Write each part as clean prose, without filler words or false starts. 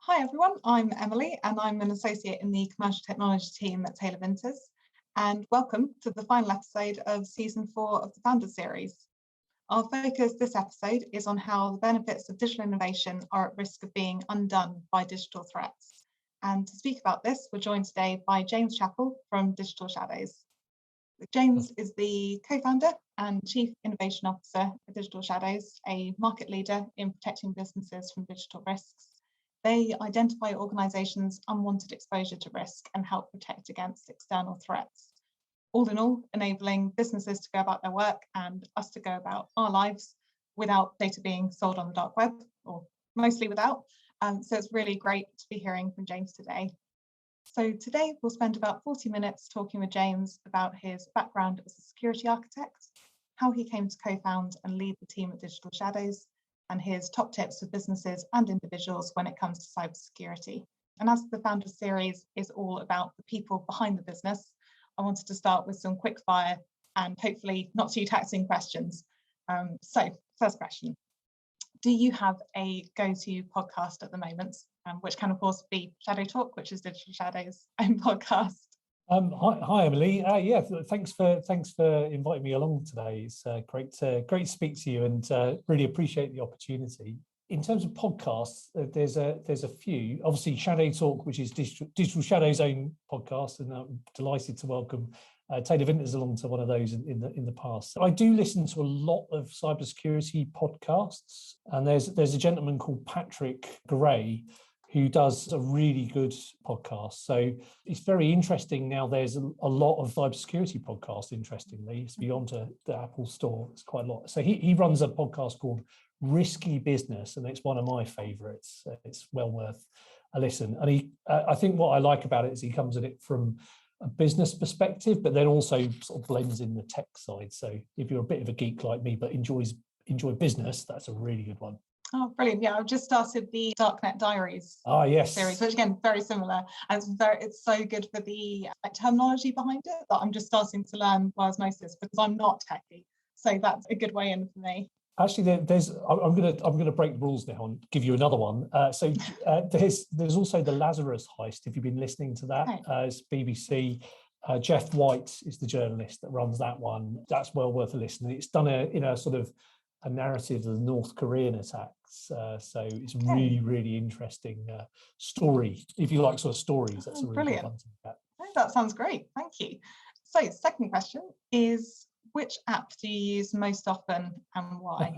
Hi everyone, I'm Emily and I'm an associate in the commercial technology team at Vinters. And welcome to the final episode of season 4 of the Vinters series. Our focus this episode is on how the benefits of digital innovation are at risk of being undone by digital threats. And to speak about this, we're joined today by James Chappell from Digital Shadows. James is the co-founder and chief innovation officer at Digital Shadows, a market leader in protecting businesses from digital risks. They identify organisations' unwanted exposure to risk and help protect against external threats. All in all, enabling businesses to go about their work and us to go about our lives without data being sold on the dark web, or mostly without. So it's really great to be hearing from James today. So today we'll spend about 40 minutes talking with James about his background as a security architect, how he came to co-found and lead the team at Digital Shadows, and his top tips for businesses and individuals when it comes to cybersecurity. And as the Founders series is all about the people behind the business, I wanted to start with some quick fire and hopefully not too taxing questions. So first question, do you have a go-to podcast at the moment, which can of course be Shadow Talk, which is Digital Shadows' own podcast? Hi, Emily. Yeah, thanks for inviting me along today. It's great to speak to you, and really appreciate the opportunity. In terms of podcasts, there's a few. Obviously, Shadow Talk, which is Digital Shadow's own podcast, and I'm delighted to welcome Vinters along to one of those in the past. So I do listen to a lot of cybersecurity podcasts, and there's a gentleman called Patrick Gray who does a really good podcast. So it's very interesting now. There's a lot of cybersecurity podcasts, interestingly. It's beyond the Apple Store. It's quite a lot. So he runs a podcast called Risky Business, and it's one of my favorites. It's well worth a listen. And I think what I like about it is he comes at it from a business perspective, but then also sort of blends in the tech side. So if you're a bit of a geek like me, but enjoy business, that's a really good one. Oh, brilliant. Yeah, I've just started the Darknet Diaries series, which again, very similar. And it's so good for the terminology behind it that I'm just starting to learn by osmosis because I'm not techie. So that's a good way in for me. Actually, I'm going to break the rules now and give you another one. There's also the Lazarus Heist. If you've been listening to that, it's BBC. Jeff White is the journalist that runs that one. That's well worth a listen. It's done in a sort of a narrative of the North Korean attacks. So it's really, really interesting story. If you like sort of stories, that's a really good one to look at. That sounds great. Thank you. So second question is, which app do you use most often and why?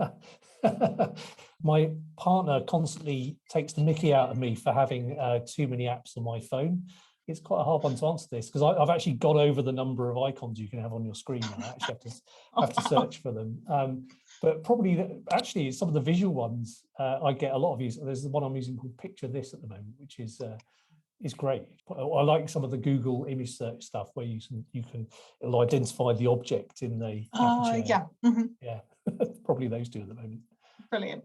My partner constantly takes the mickey out of me for having too many apps on my phone. It's quite a hard one to answer this because I've actually got over the number of icons you can have on your screen now. I actually have to search for them. But probably actually some of the visual ones I get a lot of use. There's the one I'm using called Picture This at the moment, which is great. I like some of the Google image search stuff where it'll identify the object in the aperture. Yeah, probably those two at the moment. Brilliant.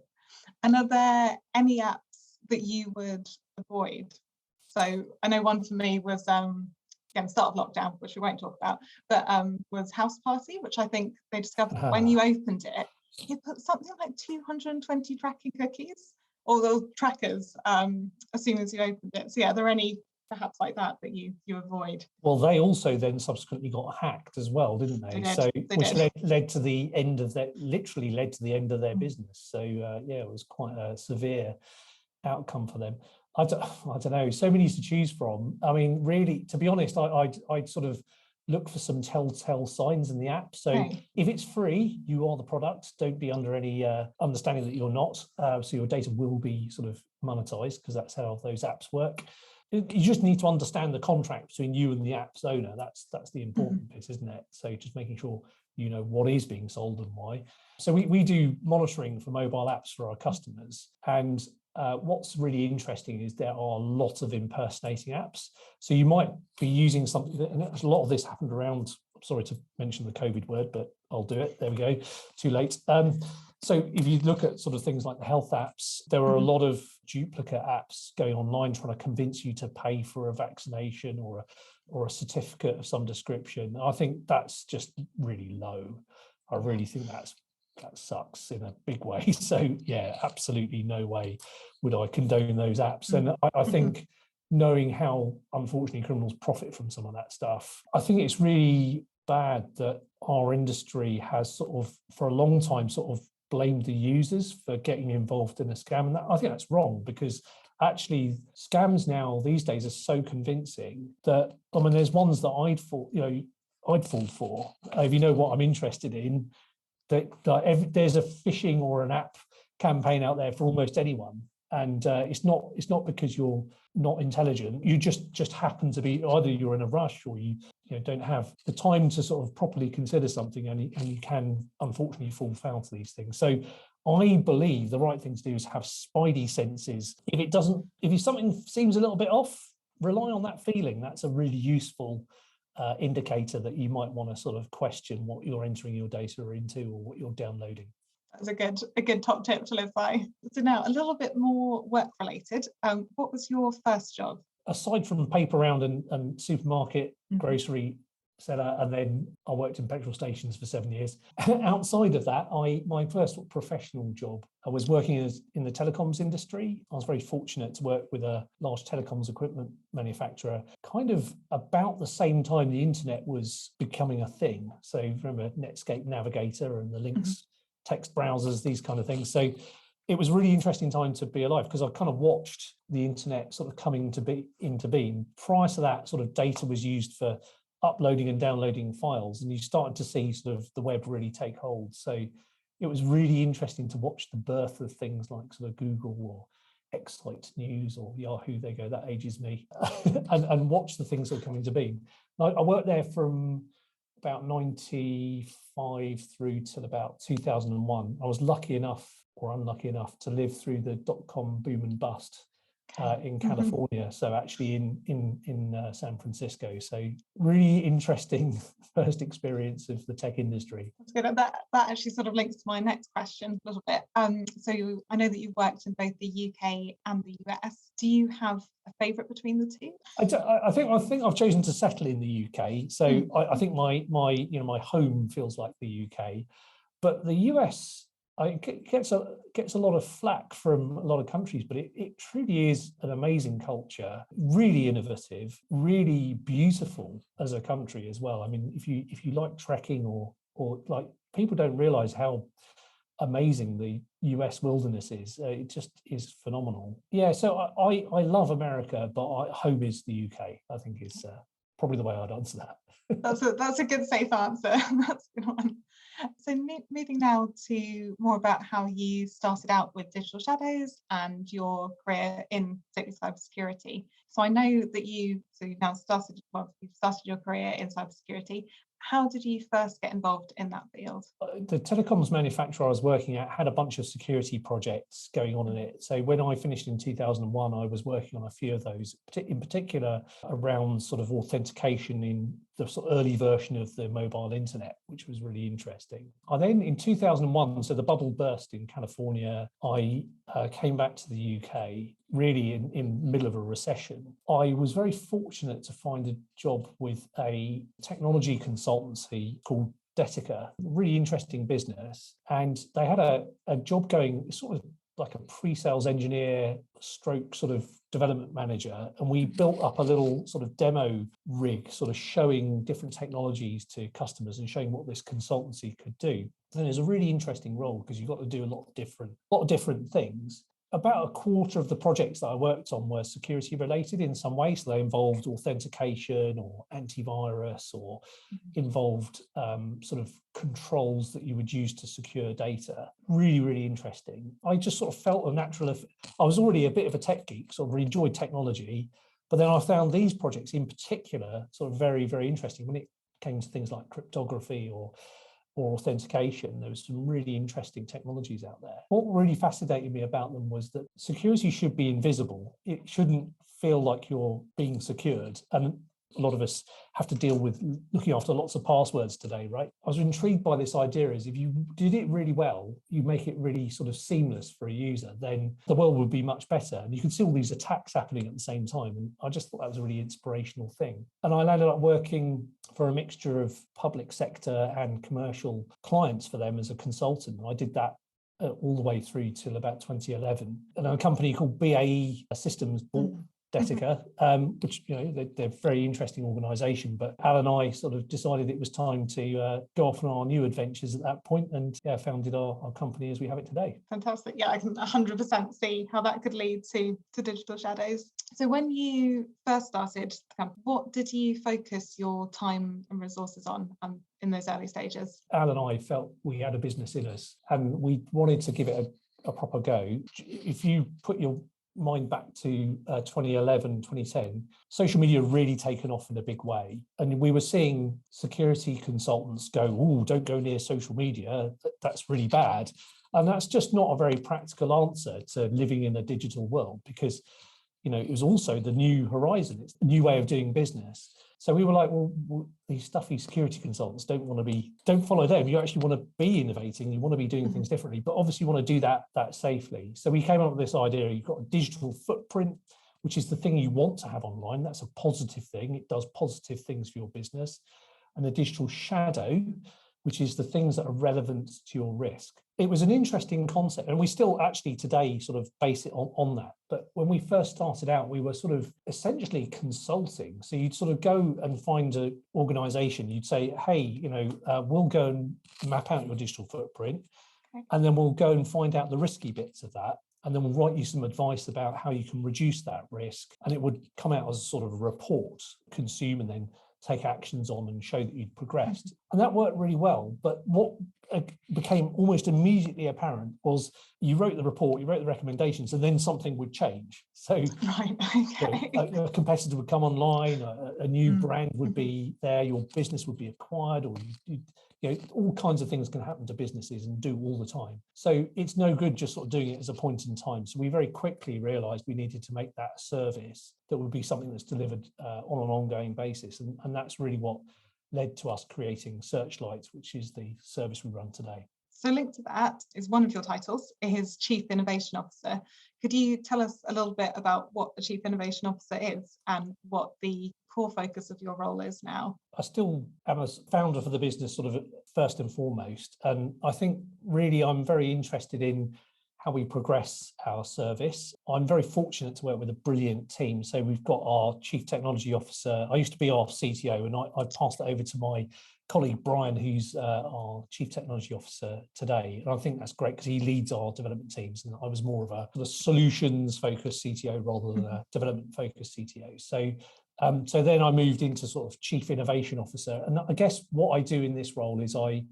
And are there any apps that you would avoid? So I know one for me was again, start of lockdown, which we won't talk about, but was House Party, which I think they discovered when you opened it, you put something like 220 tracking cookies or those trackers as soon as you opened it. So yeah, are there any perhaps like that you avoid? Well, they also then subsequently got hacked as well, didn't they? Which led to the end of their business. So yeah, it was quite a severe outcome for them. I don't know, so many to choose from. I mean, really, to be honest, I'd sort of look for some telltale signs in the app. So if it's free, you are the product. Don't be under any understanding that you're not. So your data will be sort of monetized because that's how those apps work. You just need to understand the contract between you and the app's owner. That's the important bit, isn't it? So just making sure you know what is being sold and why. So we do monitoring for mobile apps for our customers, and what's really interesting is there are a lot of impersonating apps. So you might be using something, and a lot of this happened around, sorry to mention the COVID word, but I'll do it. There we go, too late. So if you look at sort of things like the health apps, there are a lot of duplicate apps going online trying to convince you to pay for a vaccination or a certificate of some description. I think that's just really low. I really think that's that sucks in a big way. So yeah, absolutely no way would I condone those apps. And I think knowing how unfortunately criminals profit from some of that stuff, I think it's really bad that our industry has sort of for a long time sort of blamed the users for getting involved in a scam. And I think that's wrong, because actually scams now these days are so convincing that, I mean, there's ones that I'd fall for. If you know what I'm interested in, that there's a phishing or an app campaign out there for almost anyone. And it's not because you're not intelligent. You just happen to be, either you're in a rush or you don't have the time to sort of properly consider something, and you can unfortunately fall foul to these things. So I believe the right thing to do is have spidey senses. If something seems a little bit off, rely on that feeling. That's a really useful indicator that you might want to sort of question what you're entering your data into or what you're downloading. That's a good top tip to live by. So now a little bit more work related. What was your first job? Aside from paper round and supermarket, grocery seller, and then I worked in petrol stations for 7 years. Outside of that, my first professional job, I was working in the telecoms industry. I was very fortunate to work with a large telecoms equipment manufacturer, kind of about the same time the internet was becoming a thing. So remember Netscape Navigator and the Lynx text browsers, these kind of things. So it was a really interesting time to be alive, because I kind of watched the internet sort of coming into being. Prior to that, sort of data was used for uploading and downloading files, and you started to see sort of the web really take hold. So it was really interesting to watch the birth of things like sort of Google or Excite News or Yahoo. There you go, that ages me. and watch the things that are coming to being. I worked there from about 95 through till about 2001. I was lucky enough or unlucky enough to live through the dot-com boom and bust in California, so actually in San Francisco. So really interesting first experience of the tech industry. That's good. That actually sort of links to my next question a little bit. So I know that you've worked in both the UK and the US. Do you have a favourite between the two? I think I've chosen to settle in the UK. So I think my home feels like the UK, but the US, it gets a lot of flack from a lot of countries, but it truly is an amazing culture, really innovative, really beautiful as a country as well. I mean, if you like trekking or like, people don't realize how amazing the US wilderness is. It just is phenomenal. Yeah, so I love America, but home is the UK. I think is probably the way I'd answer that. That's a good safe answer. That's a good one. So moving now to more about how you started out with Digital Shadows and your career in particularly cybersecurity. So I know that you've started your career in cybersecurity. How did you first get involved in that field? The telecoms manufacturer I was working at had a bunch of security projects going on in it. So when I finished in 2001, I was working on a few of those, in particular around sort of authentication in the sort of early version of the mobile internet, which was really interesting. I then, in 2001, so the bubble burst in California, I came back to the UK, really in the middle of a recession. I was very fortunate to find a job with a technology consultancy called Detica, really interesting business. And they had a job going, sort of like a pre-sales engineer stroke sort of development manager. And we built up a little sort of demo rig, sort of showing different technologies to customers and showing what this consultancy could do. And it was a really interesting role, because you've got to do a lot of different things. About a quarter of the projects that I worked on were security related in some way. So they involved authentication or antivirus, or involved sort of controls that you would use to secure data. Really, really interesting. I just sort of felt a natural, I was already a bit of a tech geek, sort of enjoyed technology, but then I found these projects in particular sort of very, very interesting when it came to things like cryptography or authentication. There was some really interesting technologies out there. What really fascinated me about them was that security should be invisible. It shouldn't feel like you're being secured. And a lot of us have to deal with looking after lots of passwords today, right? I was intrigued by this idea is if you did it really well, you make it really sort of seamless for a user, then the world would be much better. And you can see all these attacks happening at the same time. And I just thought that was a really inspirational thing. And I ended up working for a mixture of public sector and commercial clients for them as a consultant. I did that all the way through till about 2011. And a company called BAE Systems bought Detica, which, you know, they're a very interesting organisation. But Al and I sort of decided it was time to go off on our new adventures at that point, and founded our company as we have it today. Fantastic. Yeah, I can 100% see how that could lead to digital shadows. So when you first started, what did you focus your time and resources on in those early stages? Al and I felt we had a business in us and we wanted to give it a proper go. If you put your mind back to 2011, 2010, social media really taken off in a big way. And we were seeing security consultants go, "Oh, don't go near social media. That's really bad." And that's just not a very practical answer to living in a digital world, because, you know, it was also the new horizon. It's the new way of doing business. So we were like, well, these stuffy security consultants don't follow them. You actually want to be innovating. You want to be doing things differently, but obviously you want to do that safely. So we came up with this idea. You've got a digital footprint, which is the thing you want to have online. That's a positive thing. It does positive things for your business. And the digital shadow, which is the things that are relevant to your risk. It was an interesting concept, and we still actually today sort of base it on that. But when we first started out, we were sort of essentially consulting. So you'd sort of go and find an organization, you'd say, hey, you know, we'll go and map out your digital footprint, and then we'll go and find out the risky bits of that. And then we'll write you some advice about how you can reduce that risk. And it would come out as a sort of a report, consume, and then take actions on and show that you'd progressed. And that worked really well. But what became almost immediately apparent was you wrote the report, you wrote the recommendations, and then something would change. So a competitor would come online, a new brand would be there, your business would be acquired, or you know, all kinds of things can happen to businesses and do all the time. So it's no good just sort of doing it as a point in time. So we very quickly realized we needed to make that a service that would be something that's delivered on an ongoing basis. And that's really what led to us creating Searchlight, which is the service we run today. So linked to that is one of your titles, is Chief Innovation Officer. Could you tell us a little bit about what a Chief Innovation Officer is and what the core focus of your role is now? I still am a founder for the business, sort of first and foremost. And I think really I'm very interested in how we progress our service. I'm very fortunate to work with a brilliant team. So we've got our Chief Technology Officer. I used to be our CTO, and I passed it over to my colleague Brian, who's our Chief Technology Officer today. And I think that's great because he leads our development teams, and I was more of a solutions-focused CTO rather than a development-focused CTO. So then I moved into sort of Chief Innovation Officer. And I guess what I do in this role is I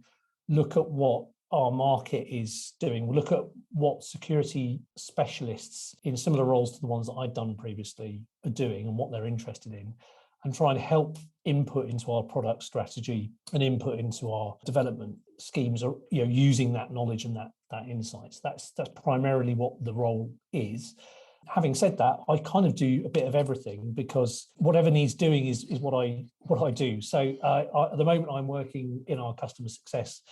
look at what our market is doing. We'll look at what security specialists in similar roles to the ones that I'd done previously are doing and what they're interested in, and try and help input into our product strategy and input into our development schemes, or, you know, using that knowledge and that insights. That's primarily what the role is. Having said that, I kind of do a bit of everything, because whatever needs doing is what I do. So at the moment, I'm working in our customer success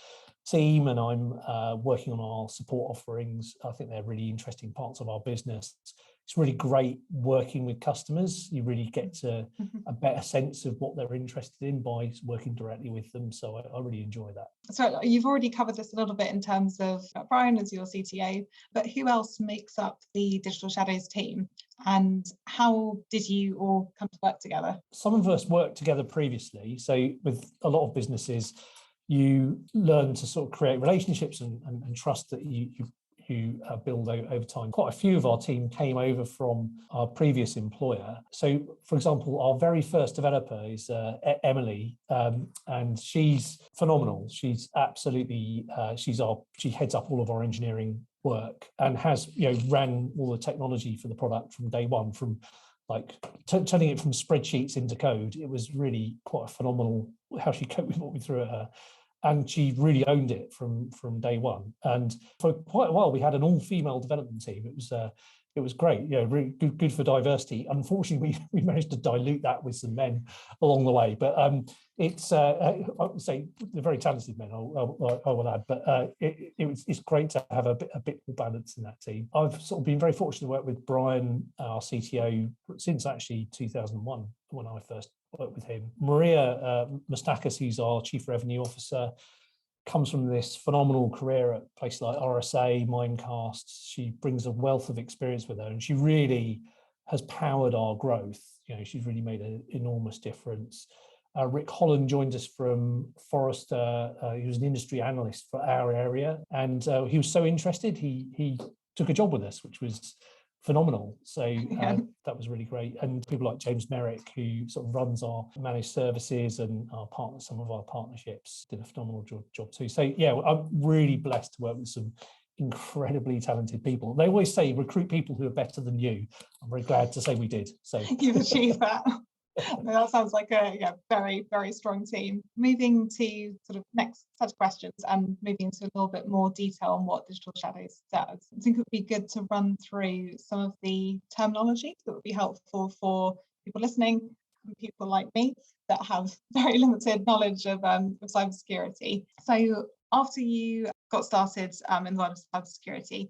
team, and I'm working on our support offerings. I think they're really interesting parts of our business. It's really great working with customers. You really get to a better sense of what they're interested in by working directly with them. So I really enjoy that. So you've already covered this a little bit in terms of Brian as your CTO, but who else makes up the Digital Shadows team, and how did you all come to work together? Some of us worked together previously. So with a lot of businesses, you learn to sort of create relationships and trust that you build over time. Quite a few of our team came over from our previous employer. So, for example, our very first developer is Emily, and she's phenomenal. She's absolutely, she heads up all of our engineering work and has, you know, ran all the technology for the product from day one, from like turning it from spreadsheets into code. It was really quite phenomenal how she coped with what we threw at her. And she really owned it from day one. And for quite a while, we had an all-female development team. It was it was great. Yeah, really good for diversity. Unfortunately, we managed to dilute that with some men along the way, but it's I would say they're very talented men, I will add, but it's great to have a bit more balance in that team. I've sort of been very fortunate to work with Brian, our CTO, since actually 2001 when I first worked with him. Maria Mustakis, who's our Chief Revenue Officer, comes from this phenomenal career at places like RSA, Mimecast. She brings a wealth of experience with her, and she really has powered our growth. You know, she's really made an enormous difference. Rick Holland joined us from Forrester. He was an industry analyst for our area, and he was so interested, he took a job with us, which was phenomenal. So that was really great. And people like James Merrick, who sort of runs our managed services and some of our partnerships, did a phenomenal job too. So yeah, I'm really blessed to work with some incredibly talented people. They always say recruit people who are better than you. I'm very glad to say we did. So you've achieved that. That sounds like a very, very strong team. Moving to sort of next set of questions and moving into a little bit more detail on what Digital Shadows does. I think it would be good to run through some of the terminology that would be helpful for people listening and people like me that have very limited knowledge of cybersecurity. So after you got started in the world of cybersecurity,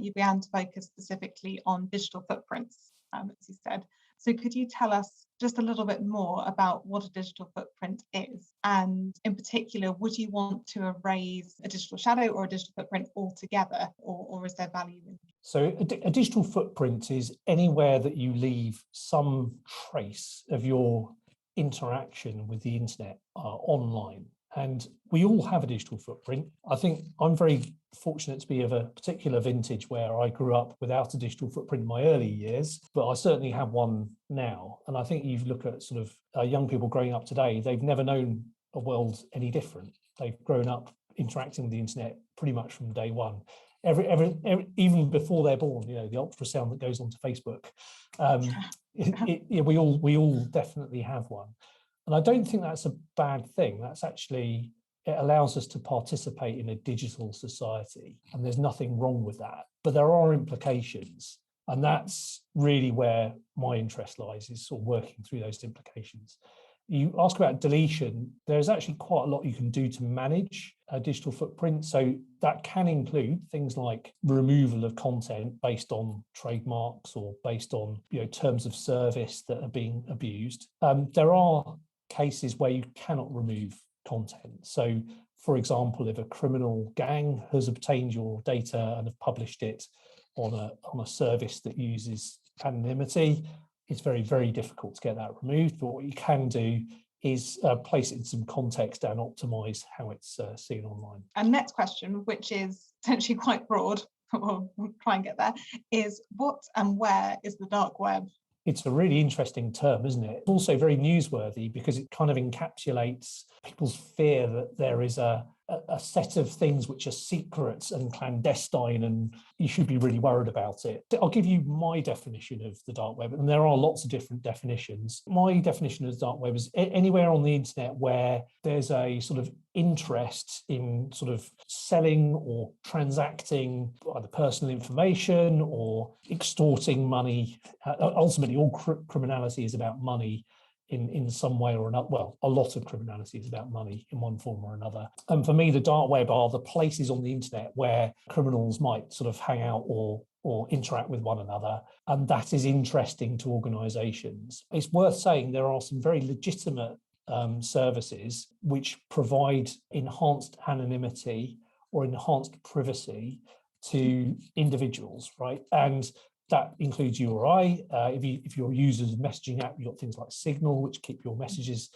you began to focus specifically on digital footprints, as you said. So could you tell us just a little bit more about what a digital footprint is? And in particular, would you want to erase a digital shadow or a digital footprint altogether, or is there value in it? So a digital footprint is anywhere that you leave some trace of your interaction with the internet online. And we all have a digital footprint. I think I'm very fortunate to be of a particular vintage where I grew up without a digital footprint in my early years, but I certainly have one now. And I think you look at sort of young people growing up today, they've never known a world any different. They've grown up interacting with the internet pretty much from day one. Every even before they're born, you know, the ultrasound that goes onto Facebook. We all definitely have one. And I don't think that's a bad thing. That's actually, it allows us to participate in a digital society, and there's nothing wrong with that. But there are implications, and that's really where my interest lies, is sort of working through those implications. You ask about deletion, there's actually quite a lot you can do to manage a digital footprint. So that can include things like removal of content based on trademarks or based on, you know, terms of service that are being abused. There are cases where you cannot remove content. So, for example, if a criminal gang has obtained your data and have published it on a service that uses anonymity, it's very, very difficult to get that removed. But what you can do is place it in some context and optimize how it's seen online. And next question, which is potentially quite broad, we'll try and get there, is what and where is the dark web? It's a really interesting term, isn't it? It's also very newsworthy because it kind of encapsulates people's fear that there is a set of things which are secrets and clandestine, and you should be really worried about it. I'll give you my definition of the dark web, and there are lots of different definitions. My definition of the dark web is anywhere on the internet where there's a sort of interest in sort of selling or transacting either personal information or extorting money. Ultimately, all criminality is about money in some way or another. Well, a lot of criminality is about money in one form or another. And for me, the dark web are the places on the internet where criminals might sort of hang out or interact with one another. And that is interesting to organizations. It's worth saying there are some very legitimate services which provide enhanced anonymity or enhanced privacy to individuals, right? And that includes you or I. If your user's messaging app, you've got things like Signal, which keep your messages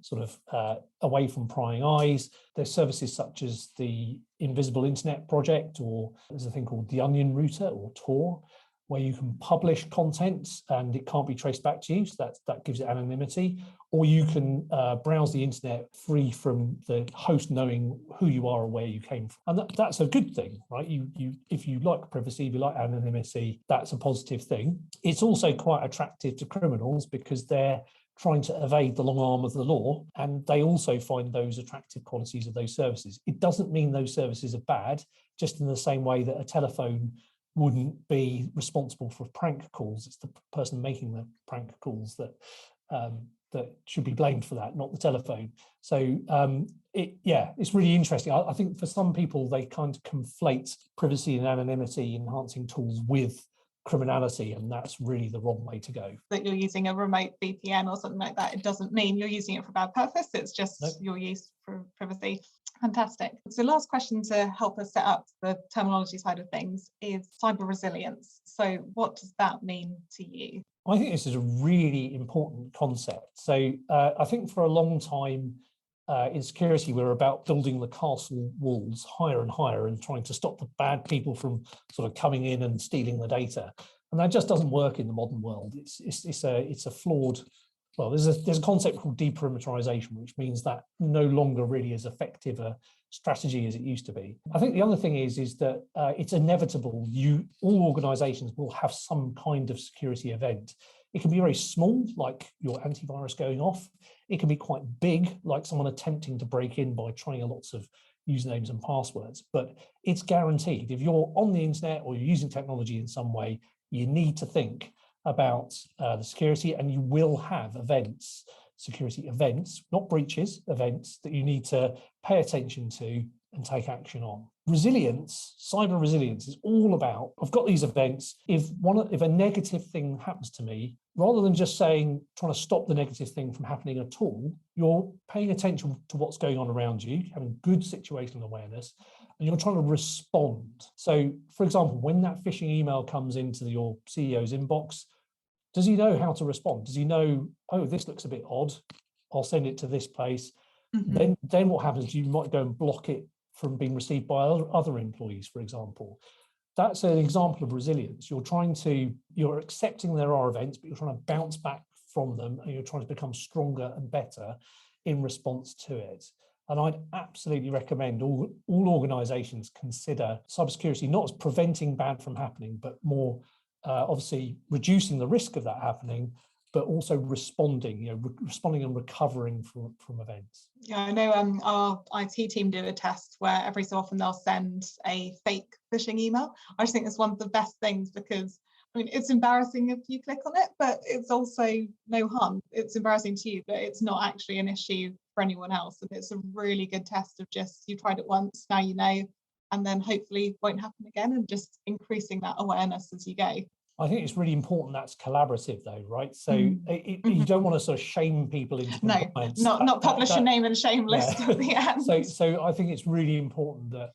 sort of away from prying eyes. There's services such as the Invisible Internet Project, or there's a thing called the Onion Router, or Tor, where you can publish content and it can't be traced back to you. So that gives it anonymity. Or you can browse the internet free from the host knowing who you are or where you came from. And that's a good thing, right? If you like privacy, if you like anonymity, that's a positive thing. It's also quite attractive to criminals because they're trying to evade the long arm of the law, and they also find those attractive qualities of those services. It doesn't mean those services are bad, just in the same way that a telephone wouldn't be responsible for prank calls. It's the person making the prank calls that should be blamed for that, not the telephone. So it's really interesting. I think for some people, they kind of conflate privacy and anonymity enhancing tools with criminality, and that's really the wrong way to go. That you're using a remote VPN or something like that, it doesn't mean you're using it for bad purpose. It's just your use for privacy. Fantastic. So last question to help us set up the terminology side of things is cyber resilience. So what does that mean to you? I think this is a really important concept. So I think for a long time in security, we're about building the castle walls higher and higher and trying to stop the bad people from sort of coming in and stealing the data. And that just doesn't work in the modern world. It's a flawed. Well, there's a concept called deperimeterization, which means that no longer really as effective a strategy as it used to be. I think the other thing is that it's inevitable. All organizations will have some kind of security event. It can be very small, like your antivirus going off. It can be quite big, like someone attempting to break in by trying lots of usernames and passwords. But it's guaranteed. If you're on the internet or you're using technology in some way, you need to think about the security, and you will have events, security events, not breaches, events that you need to pay attention to and take action on. Resilience, cyber resilience, is all about, I've got these events. If a negative thing happens to me, rather than just trying to stop the negative thing from happening at all, you're paying attention to what's going on around you, having good situational awareness, and you're trying to respond. So, for example, when that phishing email comes into your CEO's inbox, does he know how to respond? Does he know, oh, this looks a bit odd, I'll send it to this place. Mm-hmm. Then what happens? You might go and block it from being received by other employees, for example. That's an example of resilience. You're accepting there are events, but you're trying to bounce back from them, and you're trying to become stronger and better in response to it. And I'd absolutely recommend all organizations consider cybersecurity not as preventing bad from happening, but more obviously reducing the risk of that happening, but also responding and recovering from events. Yeah, I know our IT team do a test where every so often they'll send a fake phishing email. I just think it's one of the best things because, I mean, it's embarrassing if you click on it, but it's also no harm. It's embarrassing to you, but it's not actually an issue for anyone else. And it's a really good test of just, you tried it once, now you know, and then hopefully it won't happen again, and just increasing that awareness as you go. I think it's really important that's collaborative though, right? So you don't want to sort of shame people into compliance. No, not publish a name and shame list at the end. So I think it's really important that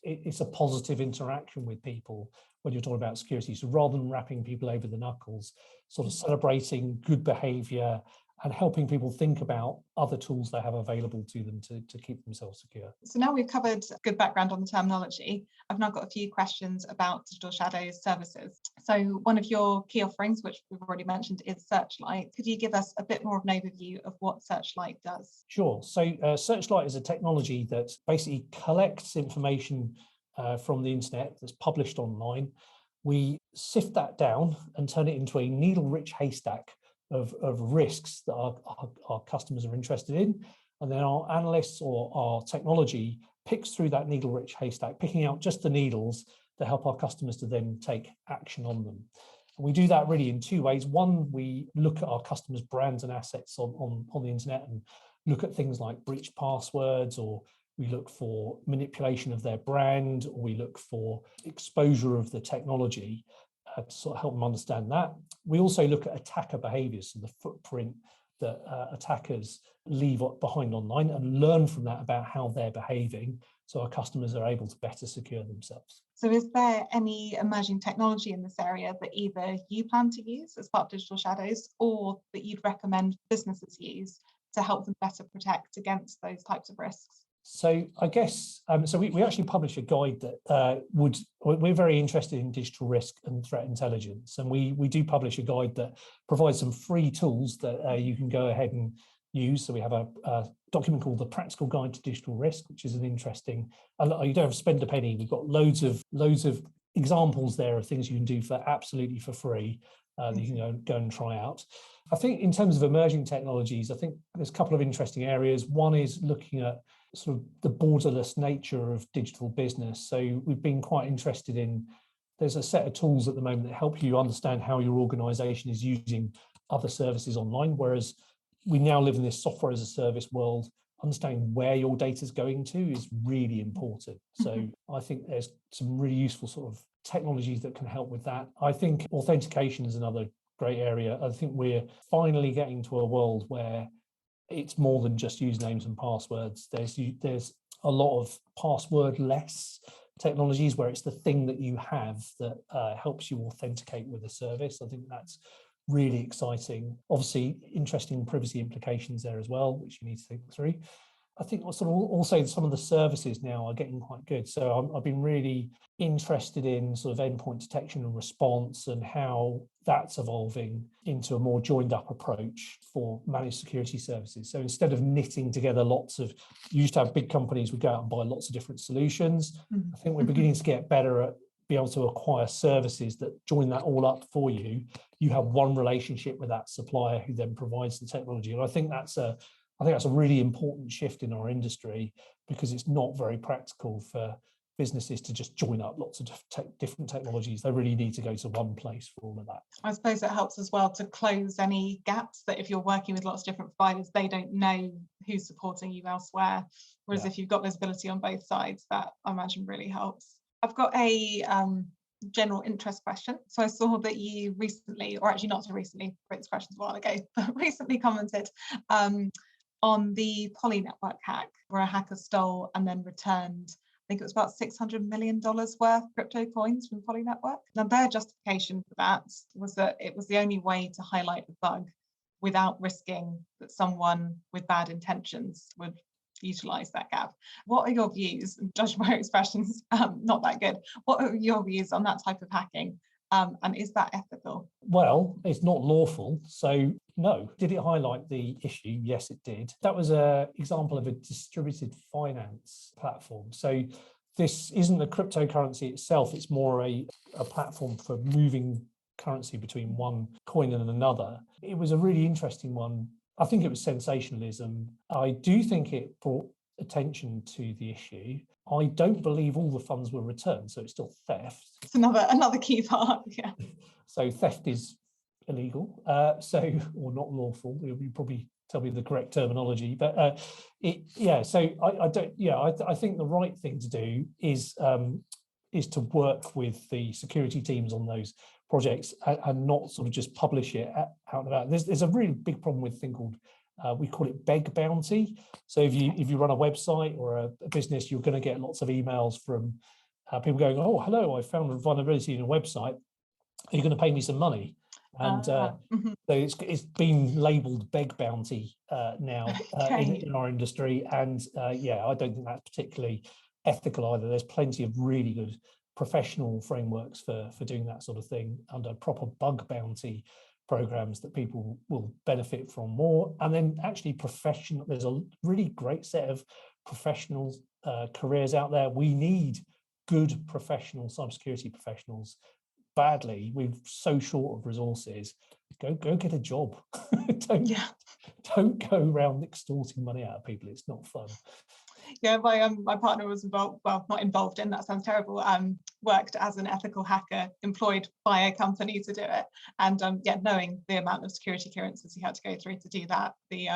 it's a positive interaction with people when you're talking about security. So rather than wrapping people over the knuckles, sort of celebrating good behavior and helping people think about other tools they have available to them to keep themselves secure. So now we've covered good background on the terminology, I've now got a few questions about Digital Shadow's services. So one of your key offerings, which we've already mentioned, is Searchlight. Could you give us a bit more of an overview of what Searchlight does? Sure. So Searchlight is a technology that basically collects information from the internet that's published online. We sift that down and turn it into a needle-rich haystack of risks that our customers are interested in. And then our analysts or our technology picks through that needle-rich haystack, picking out just the needles to help our customers to then take action on them. And we do that really in two ways. One, we look at our customers' brands and assets on the internet and look at things like breached passwords, or we look for manipulation of their brand, or we look for exposure of the technology to sort of help them understand that. We also look at attacker behaviors, so the footprint that attackers leave behind online, and learn from that about how they're behaving, so our customers are able to better secure themselves. So is there any emerging technology in this area that either you plan to use as part of Digital Shadows, or that you'd recommend businesses use to help them better protect against those types of risks? So I guess, so we actually publish a guide that we're very interested in digital risk and threat intelligence. And we do publish a guide that provides some free tools that you can go ahead and use. So we have a document called the Practical Guide to Digital Risk, which is an interesting, you don't have to spend a penny. We've got loads of examples there of things you can do for absolutely for free that you can go and try out. I think in terms of emerging technologies, I think there's a couple of interesting areas. One is looking at sort of the borderless nature of digital business. So we've been quite interested in there's a set of tools at the moment that help you understand how your organization is using other services online, whereas we now live in this software as a service world. Understanding where your data is going to is really important. So I think there's some really useful sort of technologies that can help with that. I think authentication is another great area. I think we're finally getting to a world where it's more than just usernames and passwords. There's a lot of password-less technologies where it's the thing that you have that helps you authenticate with a service. I think that's really exciting. Obviously, interesting privacy implications there as well, which you need to think through. I think also some of the services now are getting quite good. So I've been really interested in sort of endpoint detection and response and how that's evolving into a more joined up approach for managed security services. So instead of knitting together you used to have big companies would go out and buy lots of different solutions. I think we're beginning to get better at be able to acquire services that join that all up for you. You have one relationship with that supplier who then provides the technology. And I think that's a really important shift in our industry, because it's not very practical for businesses to just join up lots of different technologies. They really need to go to one place for all of that. I suppose it helps as well to close any gaps that if you're working with lots of different providers, they don't know who's supporting you elsewhere. Whereas if you've got visibility on both sides, that I imagine really helps. I've got a general interest question. So I saw that you recently, or actually not so recently, wrote this question a while ago, but recently commented on the Poly network hack, where a hacker stole and then returned, I think it was about $600 million worth crypto coins from Poly network. Now their justification for that was that it was the only way to highlight the bug without risking that someone with bad intentions would utilize that gap. What are your views? Judge my expressions, not that good. What are your views on that type of hacking? And is that ethical? Well, it's not lawful, so no. Did it highlight the issue? Yes, it did. That was an example of a distributed finance platform. So this isn't a cryptocurrency itself, it's more a platform for moving currency between one coin and another. It was a really interesting one. I think it was sensationalism. I do think it brought attention to the issue. I don't believe all the funds were returned, so it's still theft. It's another key part, yeah. So theft is illegal, or not lawful. You probably tell me the correct terminology, but So I think the right thing to do is to work with the security teams on those projects and not sort of just publish it out and about. There's a really big problem with a thing called we call it beg bounty. So if you run a website or a business, you're going to get lots of emails from people going, "Oh, hello, I found a vulnerability in a website. Are you going to pay me some money?" And so it's been labelled beg bounty now in our industry, and I don't think that's particularly ethical either. There's plenty of really good professional frameworks for doing that sort of thing under proper bug bounty programs that people will benefit from more. And then actually there's a really great set of professional careers out there. We need good professional cybersecurity professionals badly. We're so short of resources. Go get a job. Don't go around extorting money out of people. It's not fun. Yeah, my partner was involved, well, not involved in, that sounds terrible, worked as an ethical hacker employed by a company to do it. And knowing the amount of security clearances he had to go through to do that, the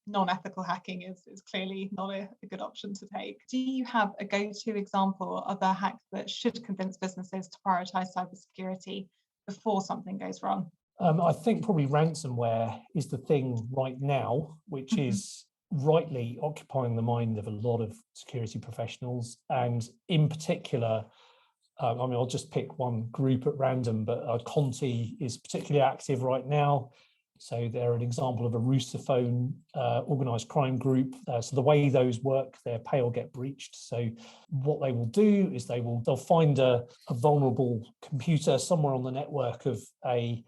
non-ethical hacking is clearly not a good option to take. Do you have a go-to example of a hack that should convince businesses to prioritize cybersecurity before something goes wrong? I think probably ransomware is the thing right now, which is rightly occupying the mind of a lot of security professionals. And in particular, I'll just pick one group at random, but Conti is particularly active right now. So they're an example of a Russophone organised crime group. So the way those work, their pay will get breached. So what they will do is they'll find a vulnerable computer somewhere on the network of a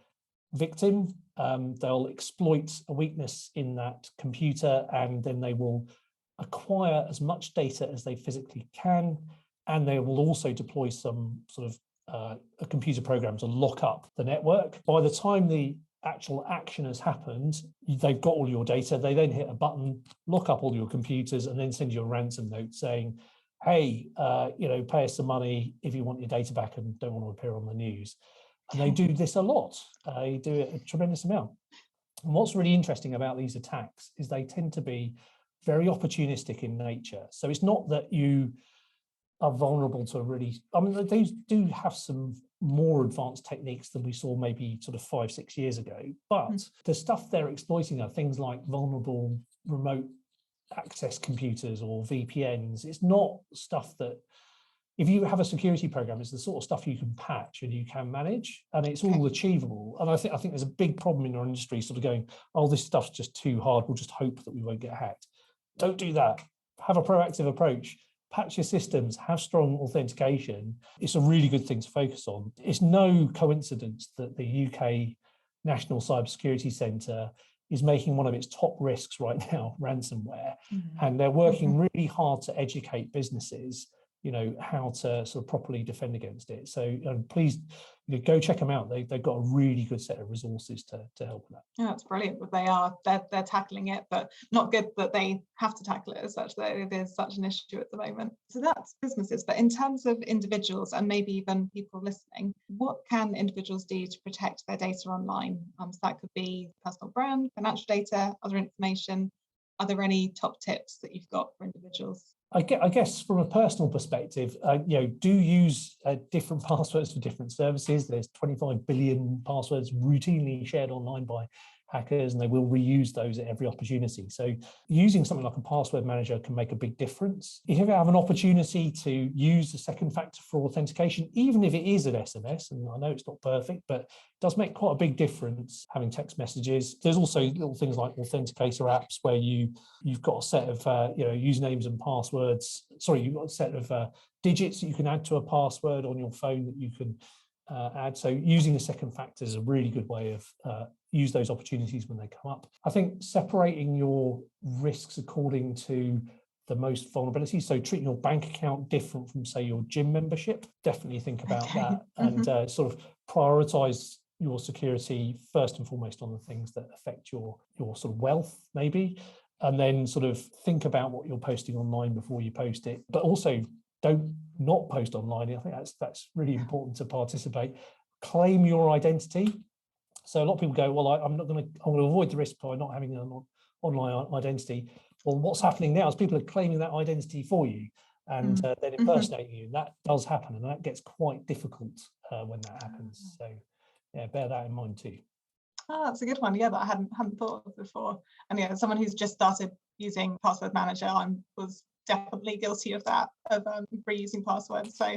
victim. They'll exploit a weakness in that computer, and then they will acquire as much data as they physically can. And they will also deploy some sort of a computer program to lock up the network. By the time the actual action has happened, they've got all your data. They then hit a button, lock up all your computers, and then send you a ransom note saying, hey, pay us some money if you want your data back and don't want to appear on the news. And they do this a lot. They do it a tremendous amount. And what's really interesting about these attacks is they tend to be very opportunistic in nature. So it's not that you are vulnerable to they do have some more advanced techniques than we saw maybe sort of 5-6 years ago. But the stuff they're exploiting are things like vulnerable remote access computers or VPNs. It's not stuff that, if you have a security program, it's the sort of stuff you can patch and you can manage, and it's all achievable. And I think there's a big problem in our industry sort of going, oh, this stuff's just too hard, we'll just hope that we won't get hacked. Don't do that. Have a proactive approach. Patch your systems, have strong authentication. It's a really good thing to focus on. It's no coincidence that the UK National Cybersecurity Centre is making one of its top risks right now, ransomware. And they're working really hard to educate businesses, how to sort of properly defend against it. So please go check them out. They've got a really good set of resources to help with that. Yeah, that's brilliant that they're tackling it, but not good that they have to tackle it as such, that it is such an issue at the moment. So that's businesses, but in terms of individuals and maybe even people listening, what can individuals do to protect their data online? So that could be personal brand, financial data, other information. Are there any top tips that you've got for individuals? I guess from a personal perspective, do use different passwords for different services. There's 25 billion passwords routinely shared online by hackers, and they will reuse those at every opportunity. So using something like a password manager can make a big difference. If you have an opportunity to use the second factor for authentication, even if it is an SMS, and I know it's not perfect, but it does make quite a big difference having text messages. There's also little things like authenticator apps where you've got a set of usernames and passwords. Sorry, you've got a set of digits that you can add to a password on your phone that you can add. So using the second factor is a really good way of use those opportunities when they come up. I think separating your risks according to the most vulnerability. So treating your bank account different from, say, your gym membership. Definitely think about that and sort of prioritize your security first and foremost on the things that affect your sort of wealth, maybe, and then sort of think about what you're posting online before you post it. But also don't not post online. I think that's really important to participate. Claim your identity. So a lot of people go, well, I'm going to avoid the risk by not having an online identity. Well, what's happening now is people are claiming that identity for you and then impersonating you. That does happen, and that gets quite difficult when that happens. So yeah, bear that in mind too. Oh, that's a good one. Yeah, that I hadn't thought of before. And yeah, as someone who's just started using Password Manager, I was definitely guilty of that, of reusing passwords. So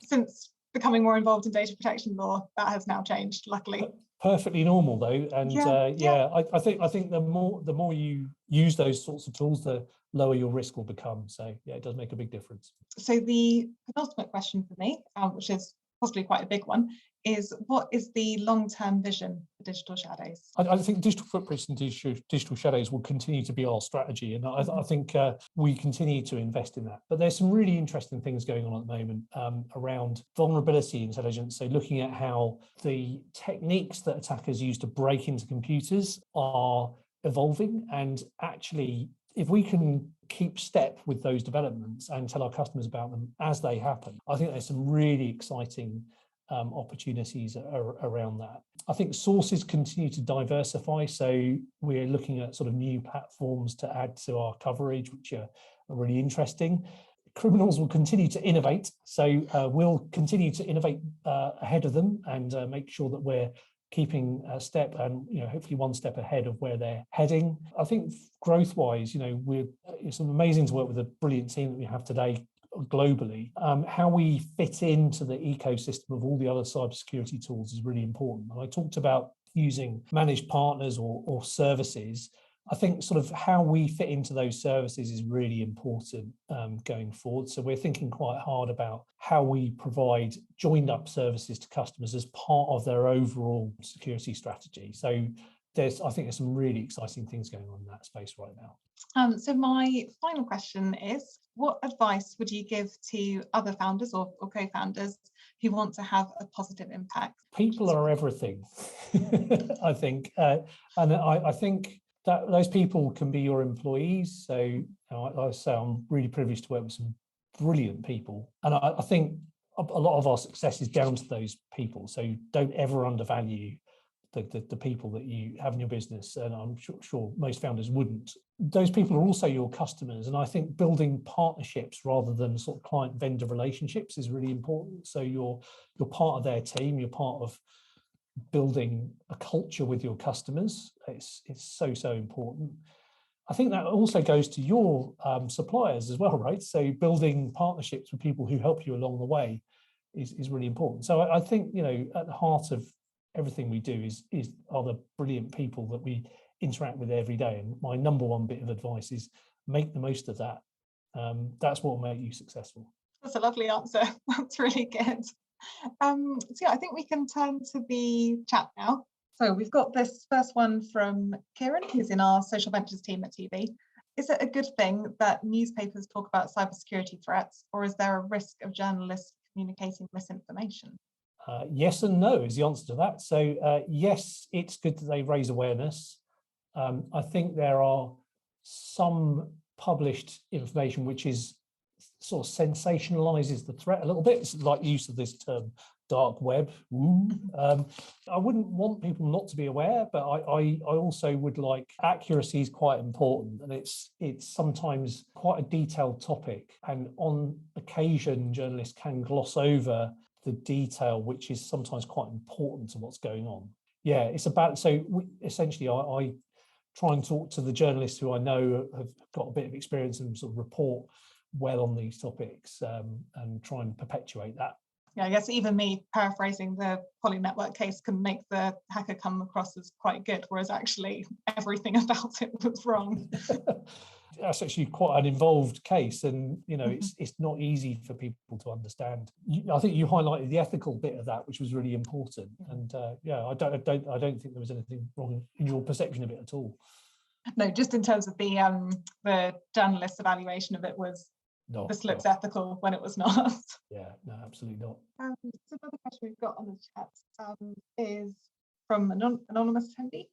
since becoming more involved in data protection law, that has now changed, luckily. Perfectly normal though, and I think the more you use those sorts of tools, the lower your risk will become. So yeah, it does make a big difference. So the penultimate question for me, which is possibly quite a big one, is what is the long-term vision for Digital Shadows? I think digital footprints and digital shadows will continue to be our strategy, and I think we continue to invest in that. But there's some really interesting things going on at the moment around vulnerability intelligence. So looking at how the techniques that attackers use to break into computers are evolving, and actually, if we can keep step with those developments and tell our customers about them as they happen, I think there's some really exciting opportunities around that. I think sources continue to diversify, so we're looking at sort of new platforms to add to our coverage, which are really interesting. Criminals will continue to innovate, so we'll continue to innovate ahead of them and make sure that we're keeping a step and hopefully one step ahead of where they're heading. I think growth-wise, it's amazing to work with a brilliant team that we have today globally. How we fit into the ecosystem of all the other cybersecurity tools is really important. And I talked about using managed partners or services. I think sort of how we fit into those services is really important going forward. So we're thinking quite hard about how we provide joined up services to customers as part of their overall security strategy. So I think there's some really exciting things going on in that space right now. So my final question is, what advice would you give to other founders or co-founders who want to have a positive impact? People are everything, I think. And I think that those people can be your employees. So I say I'm really privileged to work with some brilliant people. And I think a lot of our success is down to those people. So don't ever undervalue the people that you have in your business. And I'm sure most founders wouldn't. Those people are also your customers. And I think building partnerships rather than sort of client vendor relationships is really important. So you're part of their team, you're part of building a culture with your customers. It's so important. I think that also goes to your suppliers as well, right? So building partnerships with people who help you along the way is really important. So I think, you know, at the heart of everything we do are the brilliant people that we interact with every day. And my number one bit of advice is make the most of that. That's what will make you successful. That's a lovely answer. That's really good. So yeah, I think we can turn to the chat now. So we've got this first one from Kieran, who's in our social ventures team at TV. Is it a good thing that newspapers talk about cybersecurity threats, or is there a risk of journalists communicating misinformation? Yes and no is the answer to that. So yes, it's good that they raise awareness. I think there are some published information which is sort of sensationalizes the threat a little bit. It's like use of this term, dark web. I wouldn't want people not to be aware, but I also would like accuracy is quite important, and it's sometimes quite a detailed topic, and on occasion journalists can gloss over the detail, which is sometimes quite important to what's going on. Yeah, it's about, essentially I try and talk to the journalists who I know have got a bit of experience and sort of report well on these topics, and try and perpetuate that. Yeah, I guess even me paraphrasing the Poly Network case can make the hacker come across as quite good, whereas actually everything about it was wrong. That's actually quite an involved case, and you know it's not easy for people to understand. I think you highlighted the ethical bit of that, which was really important. And yeah, I don't think there was anything wrong in your perception of it at all. No, just in terms of the journalist evaluation of it was. No, this looks ethical when it was not. Yeah, no, absolutely not. So another question we've got on the chat is from an anonymous attendee,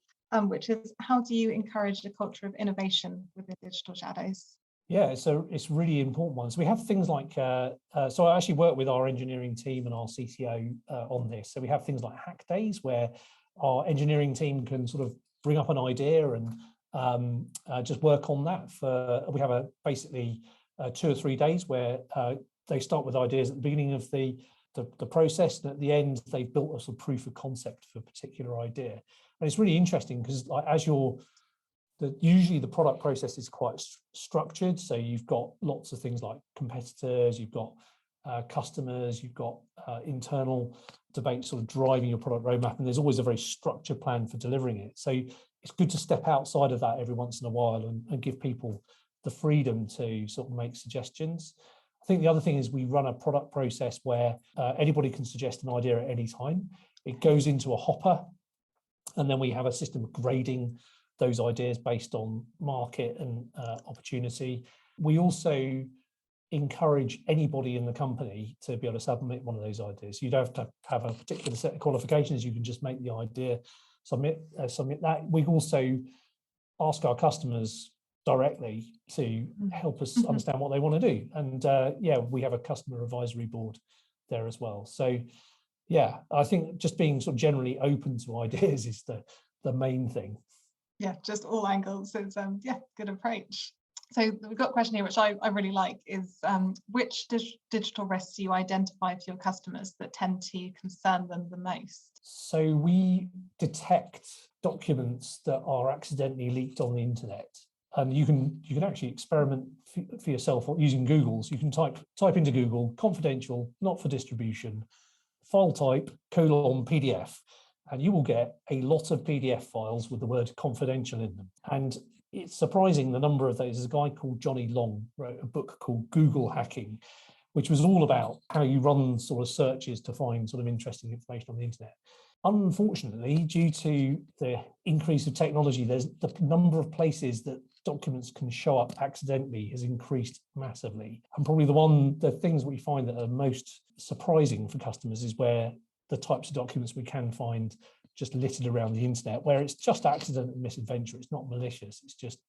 which is, how do you encourage a culture of innovation within digital shadows? Yeah, so it's really important one. So we have things like, so I actually work with our engineering team and our CTO on this. So we have things like hack days where our engineering team can sort of bring up an idea and just work on that. We have basically 2 or 3 days where they start with ideas at the beginning of the process, and at the end they've built a sort of proof of concept for a particular idea. And it's really interesting because as usually the product process is quite structured, so you've got lots of things like competitors, you've got customers, you've got internal debates sort of driving your product roadmap, and there's always a very structured plan for delivering it. So it's good to step outside of that every once in a while and give people the freedom to sort of make suggestions. I think the other thing is we run a product process where anybody can suggest an idea at any time. It goes into a hopper, and then we have a system of grading those ideas based on market and opportunity. We also encourage anybody in the company to be able to submit one of those ideas. You don't have to have a particular set of qualifications. You can just make the idea, submit that. We also ask our customers directly to help us understand what they want to do, and yeah, we have a customer advisory board there as well. So yeah, I think just being sort of generally open to ideas is the main thing. Yeah, just all angles is yeah, good approach. So we've got a question here which I really like is which digital risks do you identify for your customers that tend to concern them the most? So we detect documents that are accidentally leaked on the internet. And you can actually experiment for yourself using Google. So you can type into Google confidential, not for distribution, file type :PDF, and you will get a lot of PDF files with the word confidential in them. And it's surprising the number of those. There's a guy called Johnny Long wrote a book called Google Hacking, which was all about how you run sort of searches to find sort of interesting information on the internet. Unfortunately, due to the increase of technology, there's the number of places that documents can show up accidentally has increased massively. And probably the things we find that are most surprising for customers is where the types of documents we can find just littered around the internet, where it's just accident and misadventure. It's not malicious. It's just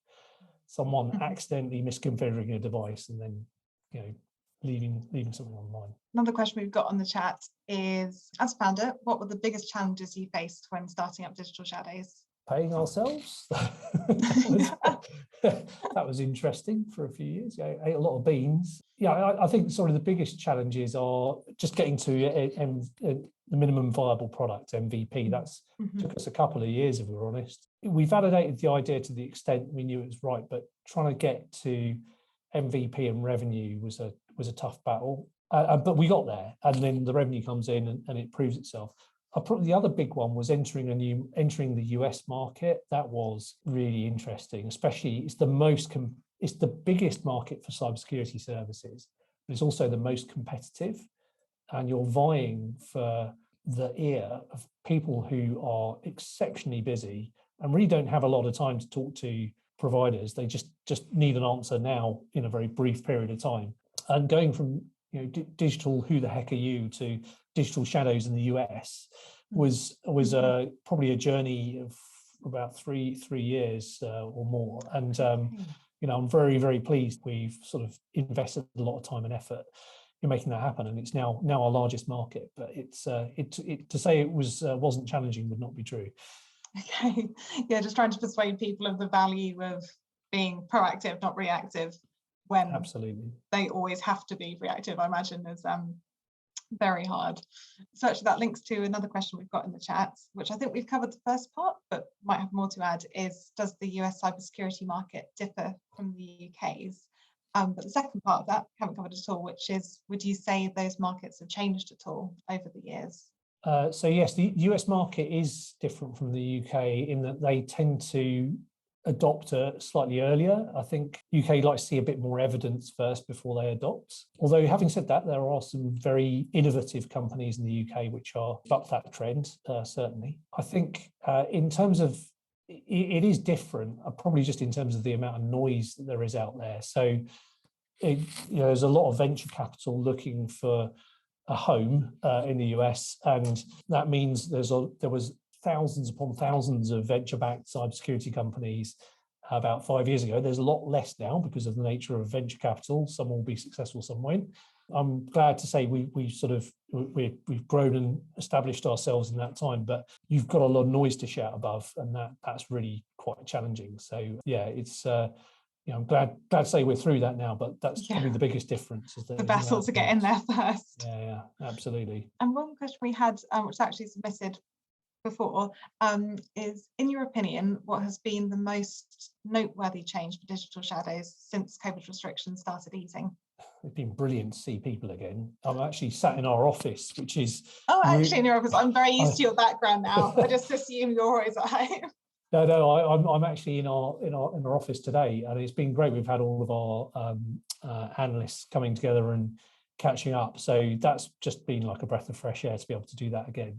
someone accidentally misconfiguring a device and then, you know, leaving something online. Another question we've got on the chat is, as founder, what were the biggest challenges you faced when starting up Digital Shadows? Paying ourselves. That was interesting for a few years. I ate a lot of beans. Yeah, I think sort of the biggest challenges are just getting to the minimum viable product, MVP. That's took us a couple of years, if we're honest. We validated the idea to the extent we knew it was right, but trying to get to MVP and revenue was a tough battle. But we got there, and then the revenue comes in and it proves itself. Probably the other big one was entering the US market. That was really interesting, especially it's the biggest market for cybersecurity services, but it's also the most competitive, and you're vying for the ear of people who are exceptionally busy and really don't have a lot of time to talk to providers. They just need an answer now in a very brief period of time. And going from digital, who the heck are you, to Digital Shadows in the US was probably a journey of about three years or more. And I'm very, very pleased. We've sort of invested a lot of time and effort in making that happen, and it's now our largest market. But it's to say it wasn't challenging would not be true. Okay, yeah, just trying to persuade people of the value of being proactive, not reactive, when absolutely they always have to be reactive, I imagine, is very hard. So actually that links to another question we've got in the chat, which I think we've covered the first part, but might have more to add, is does the US cybersecurity market differ from the UK's? But the second part of that we haven't covered at all, which is, would you say those markets have changed at all over the years? So yes, the US market is different from the UK in that they tend to adopt slightly earlier. I think UK likes to see a bit more evidence first before they adopt. Although having said that, there are some very innovative companies in the UK which are buck that trend, certainly. I think in terms of, it is different, probably just in terms of the amount of noise that there is out there. So there's a lot of venture capital looking for a home in the US, and that means there was thousands upon thousands of venture-backed cybersecurity companies about 5 years ago. There's a lot less now because of the nature of venture capital. Some will be successful, some won't. I'm glad to say we've grown and established ourselves in that time, but you've got a lot of noise to shout above, and that's really quite challenging. So yeah, it's I'm glad to say we're through that now, but that's probably the biggest difference. Is the battle to get in there first. Yeah, absolutely. And one question we had, which was actually submitted before, is, in your opinion, what has been the most noteworthy change for Digital Shadows since COVID restrictions started easing? It's been brilliant to see people again. I'm actually sat in our office, which is... Oh, actually in your office. I'm very used to your background now. I just assume you're always at home. No, I'm actually in our office today, and it's been great. We've had all of our analysts coming together and catching up. So that's just been like a breath of fresh air to be able to do that again.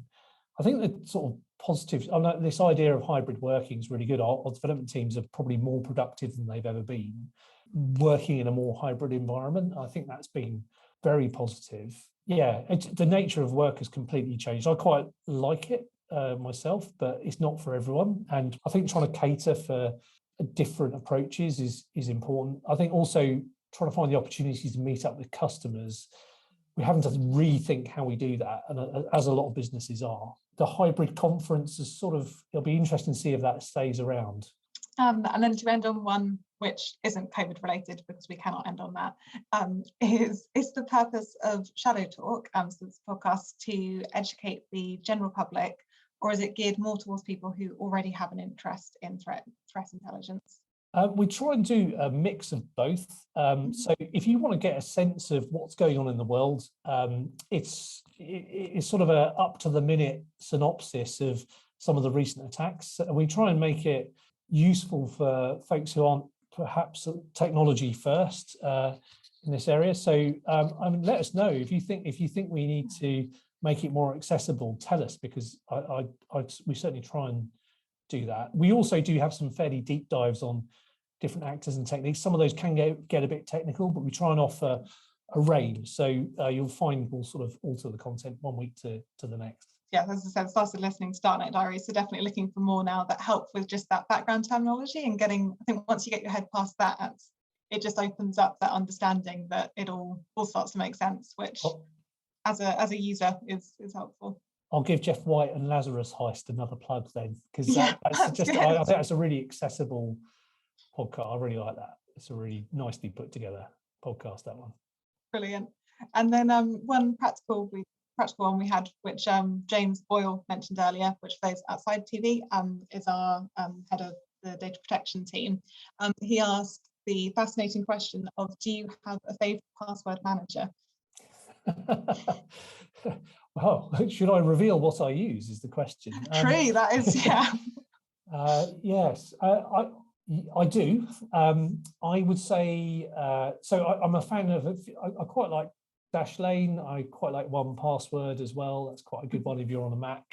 I think the sort of positive, this idea of hybrid working is really good. Our development teams are probably more productive than they've ever been working in a more hybrid environment. I think that's been very positive. Yeah, the nature of work has completely changed. I quite like it myself, but it's not for everyone. And I think trying to cater for different approaches is important. I think also trying to find the opportunities to meet up with customers. We're having to rethink how we do that, and as a lot of businesses are. The hybrid conference is it'll be interesting to see if that stays around. And then to end on one which isn't COVID related, because we cannot end on that, is the purpose of Shadow Talk, so this podcast, to educate the general public, or is it geared more towards people who already have an interest in threat intelligence? We try and do a mix of both. So if you want to get a sense of what's going on in the world, it's sort of a up to the minute synopsis of some of the recent attacks. We try and make it useful for folks who aren't perhaps technology first in this area. So let us know if you think we need to make it more accessible. Tell us, because we certainly try and do that. We also do have some fairly deep dives on different actors and techniques. Some of those can get a bit technical, but we try and offer a range. So you'll find we'll sort of alter the content one week to the next. Yeah, as I said, started listening to Darknet Diaries, so definitely looking for more now that help with just that background terminology and getting, I think once you get your head past that, it just opens up that understanding that it all starts to make sense, which as a user is helpful. I'll give Jeff White and Lazarus Heist another plug then, because Yeah, that's just good. I think that's a really accessible podcast. I really like that. It's a really nicely put together podcast, that one. Brilliant. And then one practical one we had, which James Boyle mentioned earlier, which for those outside TV, is our head of the data protection team. He asked the fascinating question of, do you have a favorite password manager? Well, should I reveal what I use is the question. True, that is, yeah. Yes, I do. I would say, so I'm a fan of, I quite like Dashlane. I quite like 1Password as well. That's quite a good one if you're on a Mac.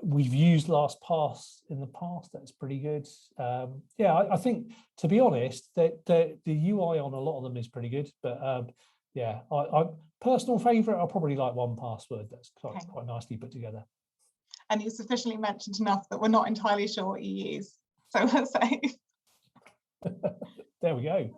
We've used LastPass in the past. That's pretty good. Yeah, I think, to be honest, that the UI on a lot of them is pretty good. But yeah, I personal favourite, I probably like 1Password. That's quite nicely put together. And you've sufficiently mentioned enough that we're not entirely sure what you use. So we're safe. There we go.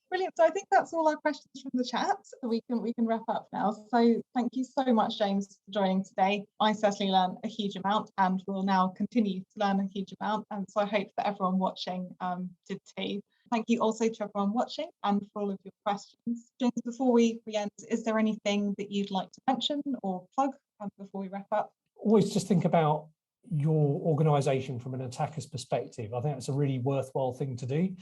Brilliant. So I think that's all our questions from the chat. We can wrap up now. So thank you so much, James, for joining today. I certainly learned a huge amount and will now continue to learn a huge amount. And so I hope that everyone watching did too. Thank you also to everyone watching and for all of your questions. James, before we end, is there anything that you'd like to mention or plug before we wrap up? Always just think about your organisation from an attacker's perspective. I think that's a really worthwhile thing to do.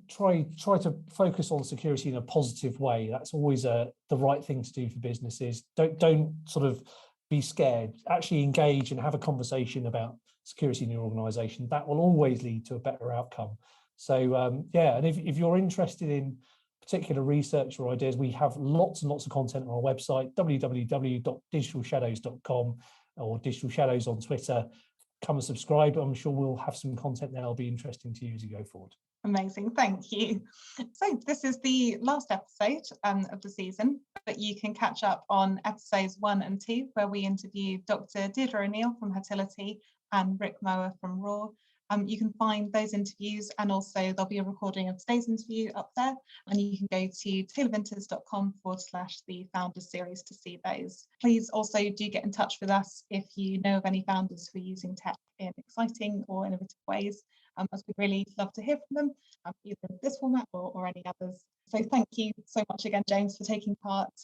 Try to focus on security in a positive way. That's always the right thing to do for businesses. Don't sort of be scared. Actually engage and have a conversation about security in your organisation. That will always lead to a better outcome. So yeah, and if you're interested in particular research or ideas, we have lots and lots of content on our website, www.digitalshadows.com, or Digital Shadows on Twitter. Come and subscribe. I'm sure we'll have some content there that'll be interesting to you as you go forward. Amazing, thank you. So this is the last episode of the season, but you can catch up on episodes 1 and 2, where we interview Dr. Deirdre O'Neill from Hertility and Rick Mower from Raw. You can find those interviews, and also there'll be a recording of today's interview up there, and you can go to taylorvinters.com/the founders series to see those. Please also do get in touch with us if you know of any founders who are using tech in exciting or innovative ways, as we'd really love to hear from them, either in this format or any others. So thank you so much again, James, for taking part,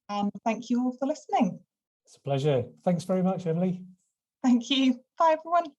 and thank you all for listening. It's a pleasure. Thanks very much, Emily. Thank you. Bye, everyone.